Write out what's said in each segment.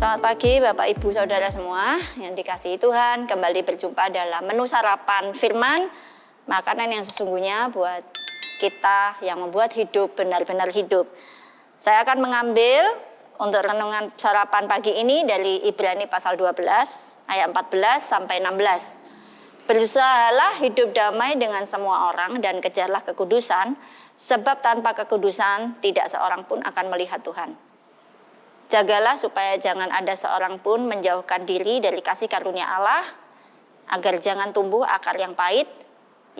Selamat pagi Bapak Ibu Saudara semua yang dikasihi Tuhan. Kembali berjumpa dalam menu sarapan firman, makanan yang sesungguhnya buat kita yang membuat hidup benar-benar hidup. Saya akan mengambil untuk renungan sarapan pagi ini dari Ibrani pasal 12 ayat 14 sampai 16. Berusahalah hidup damai dengan semua orang dan kejarlah kekudusan, sebab tanpa kekudusan tidak seorang pun akan melihat Tuhan. Jagalah supaya jangan ada seorang pun menjauhkan diri dari kasih karunia Allah, agar jangan tumbuh akar yang pahit,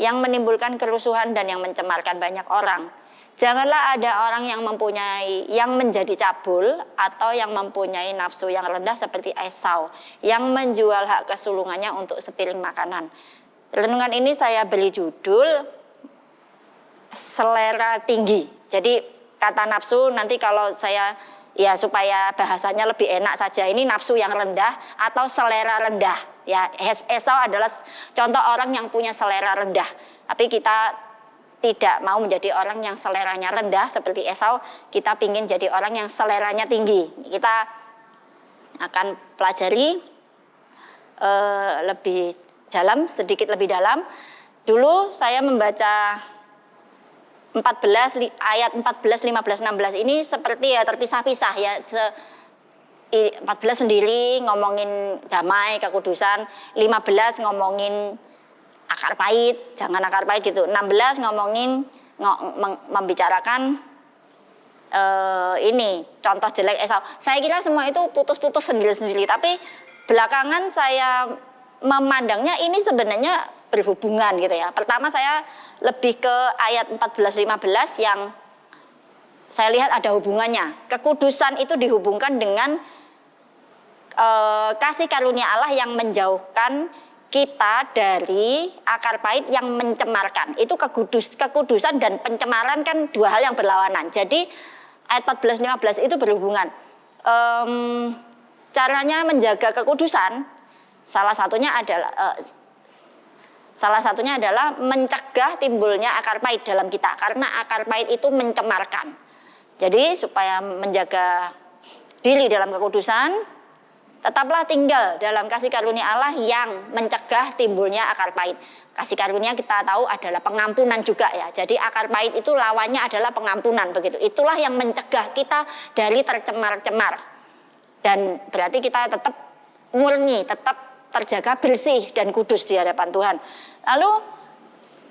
yang menimbulkan kerusuhan dan yang mencemarkan banyak orang. Janganlah ada orang yang menjadi cabul atau yang mempunyai nafsu yang rendah seperti Esau, yang menjual hak kesulungannya untuk sepiring makanan. Renungan ini saya beri judul selera tinggi. Jadi kata nafsu nanti kalau saya supaya bahasanya lebih enak saja, ini nafsu yang rendah atau selera rendah. Ya, Esau adalah contoh orang yang punya selera rendah. Tapi kita tidak mau menjadi orang yang seleranya rendah seperti Esau. Kita ingin jadi orang yang seleranya tinggi. Kita akan pelajari lebih dalam, sedikit lebih dalam. Dulu saya membaca ayat 14, 15, 16 ini seperti terpisah-pisah ya. 14 sendiri ngomongin damai, kekudusan, 15 ngomongin akar pahit, jangan akar pahit gitu. 16 ngomongin membicarakan ini contoh jelek Esau. Saya kira semua itu putus-putus sendiri-sendiri, tapi belakangan saya memandangnya ini sebenarnya berhubungan gitu ya. Pertama saya lebih ke ayat 14-15 yang saya lihat ada hubungannya. Kekudusan itu dihubungkan dengan kasih karunia Allah yang menjauhkan kita dari akar pahit yang mencemarkan. Itu kekudusan dan pencemaran kan dua hal yang berlawanan. Jadi ayat 14-15 itu berhubungan. Caranya menjaga kekudusan salah satunya adalah mencegah timbulnya akar pahit dalam kita, karena akar pahit itu mencemarkan. Jadi supaya menjaga diri dalam kekudusan, tetaplah tinggal dalam kasih karunia Allah yang mencegah timbulnya akar pahit. Kasih karunia kita tahu adalah pengampunan juga ya. Jadi akar pahit itu lawannya adalah pengampunan begitu. Itulah yang mencegah kita dari tercemar-cemar. Dan berarti kita tetap murni, tetap terjaga bersih dan kudus di hadapan Tuhan. Lalu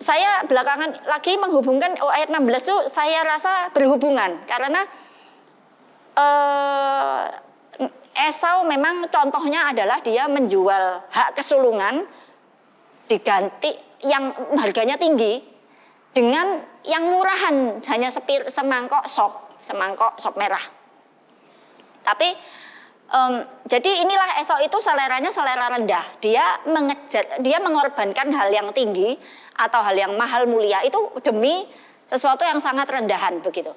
saya belakangan lagi menghubungkan ayat 16 itu saya rasa berhubungan karena Esau memang contohnya adalah dia menjual hak kesulungan diganti yang harganya tinggi dengan yang murahan, hanya semangkok sop merah. Tapi jadi inilah Esau itu seleranya selera rendah. Dia mengorbankan hal yang tinggi atau hal yang mahal mulia itu demi sesuatu yang sangat rendahan begitu.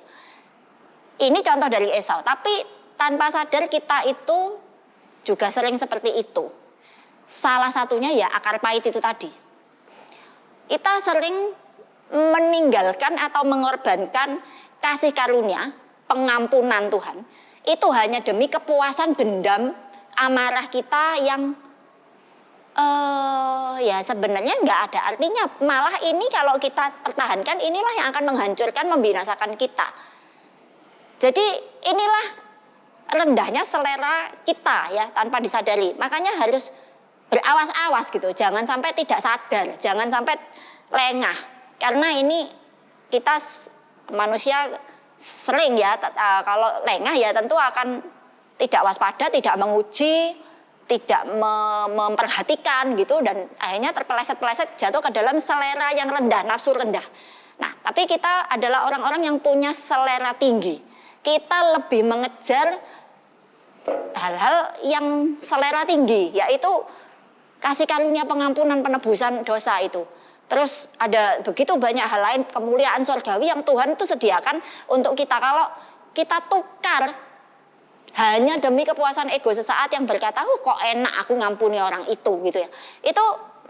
Ini contoh dari Esau. Tapi tanpa sadar kita itu juga sering seperti itu. Salah satunya ya akar pahit itu tadi. Kita sering meninggalkan atau mengorbankan kasih karunia, pengampunan Tuhan. Itu hanya demi kepuasan dendam amarah kita yang ya sebenarnya nggak ada artinya. Malah ini kalau kita pertahankan, inilah yang akan menghancurkan, membinasakan kita. Jadi inilah rendahnya selera kita ya tanpa disadari. Makanya harus berawas-awas gitu. Jangan sampai tidak sadar, jangan sampai lengah. Karena ini kita manusia sering ya, kalau lengah ya tentu akan tidak waspada, tidak menguji, tidak memperhatikan gitu, dan akhirnya terpeleset-peleset jatuh ke dalam selera yang rendah, nafsu rendah. Nah, tapi kita adalah orang-orang yang punya selera tinggi. Kita lebih mengejar hal-hal yang selera tinggi, yaitu kasih karunia pengampunan penebusan dosa itu. Terus ada begitu banyak hal lain, kemuliaan surgawi yang Tuhan itu sediakan untuk kita. Kalau kita tukar hanya demi kepuasan ego sesaat yang berkata, kok enak aku ngampuni orang itu gitu ya.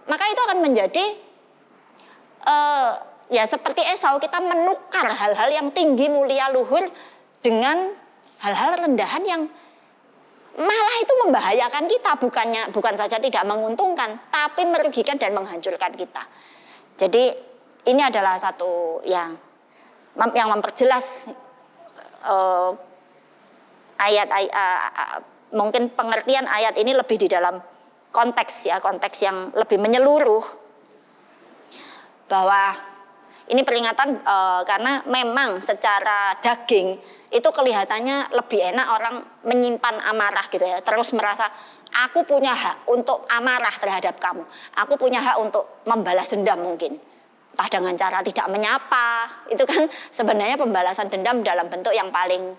Maka itu akan menjadi ya seperti Esau, kita menukar hal-hal yang tinggi, mulia, luhur dengan hal-hal rendahan yang malah itu membahayakan kita, bukan saja tidak menguntungkan, tapi merugikan dan menghancurkan kita. Jadi ini adalah satu yang memperjelas mungkin pengertian ayat ini lebih di dalam konteks yang lebih menyeluruh, bahwa ini peringatan karena memang secara daging itu kelihatannya lebih enak orang menyimpan amarah gitu ya, terus merasa aku punya hak untuk amarah terhadap kamu, aku punya hak untuk membalas dendam mungkin, entah dengan cara tidak menyapa. Itu kan sebenarnya pembalasan dendam dalam bentuk yang paling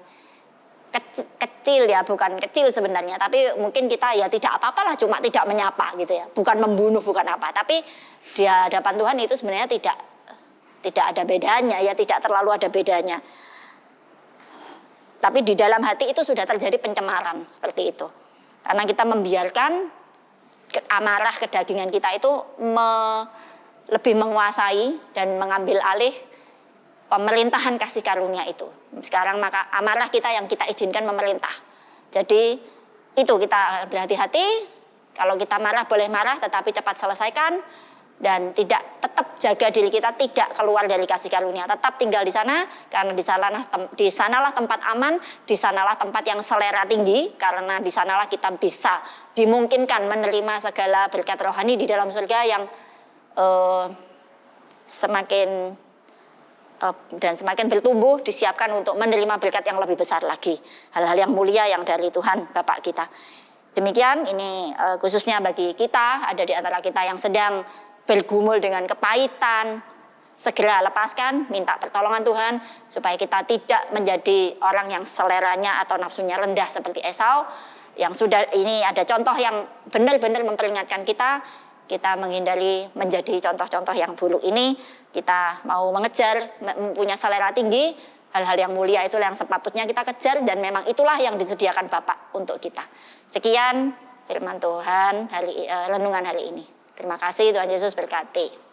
kecil ya, bukan kecil sebenarnya, tapi mungkin kita ya tidak apa-apalah cuma tidak menyapa gitu ya, bukan membunuh, bukan apa, tapi di hadapan Tuhan itu sebenarnya tidak ada bedanya ya, tidak terlalu ada bedanya. Tapi di dalam hati itu sudah terjadi pencemaran seperti itu. Karena kita membiarkan amarah kedagingan kita itu lebih menguasai dan mengambil alih pemerintahan kasih karunia itu. Sekarang maka amarah kita yang kita izinkan memerintah. Jadi itu kita berhati-hati. Kalau kita marah boleh marah, tetapi cepat selesaikan. Dan tetap jaga diri kita tidak keluar dari kasih karunia, tetap tinggal di sana, karena di sanalah tempat aman, di sanalah tempat yang selera tinggi, karena di sanalah kita bisa dimungkinkan menerima segala berkat rohani di dalam surga yang semakin bertumbuh, disiapkan untuk menerima berkat yang lebih besar lagi, hal-hal yang mulia yang dari Tuhan Bapa kita. Demikian ini khususnya bagi kita, ada di antara kita yang sedang bergumul dengan kepahitan, segera lepaskan, minta pertolongan Tuhan supaya kita tidak menjadi orang yang seleranya atau nafsunya rendah seperti Esau, yang sudah ini ada contoh yang benar-benar memperingatkan kita menghindari menjadi contoh-contoh yang buruk ini. Kita mau mengejar, punya selera tinggi, hal-hal yang mulia itulah yang sepatutnya kita kejar, dan memang itulah yang disediakan Bapa untuk kita. Sekian firman Tuhan renungan hari ini. Terima kasih, Tuhan Yesus berkati.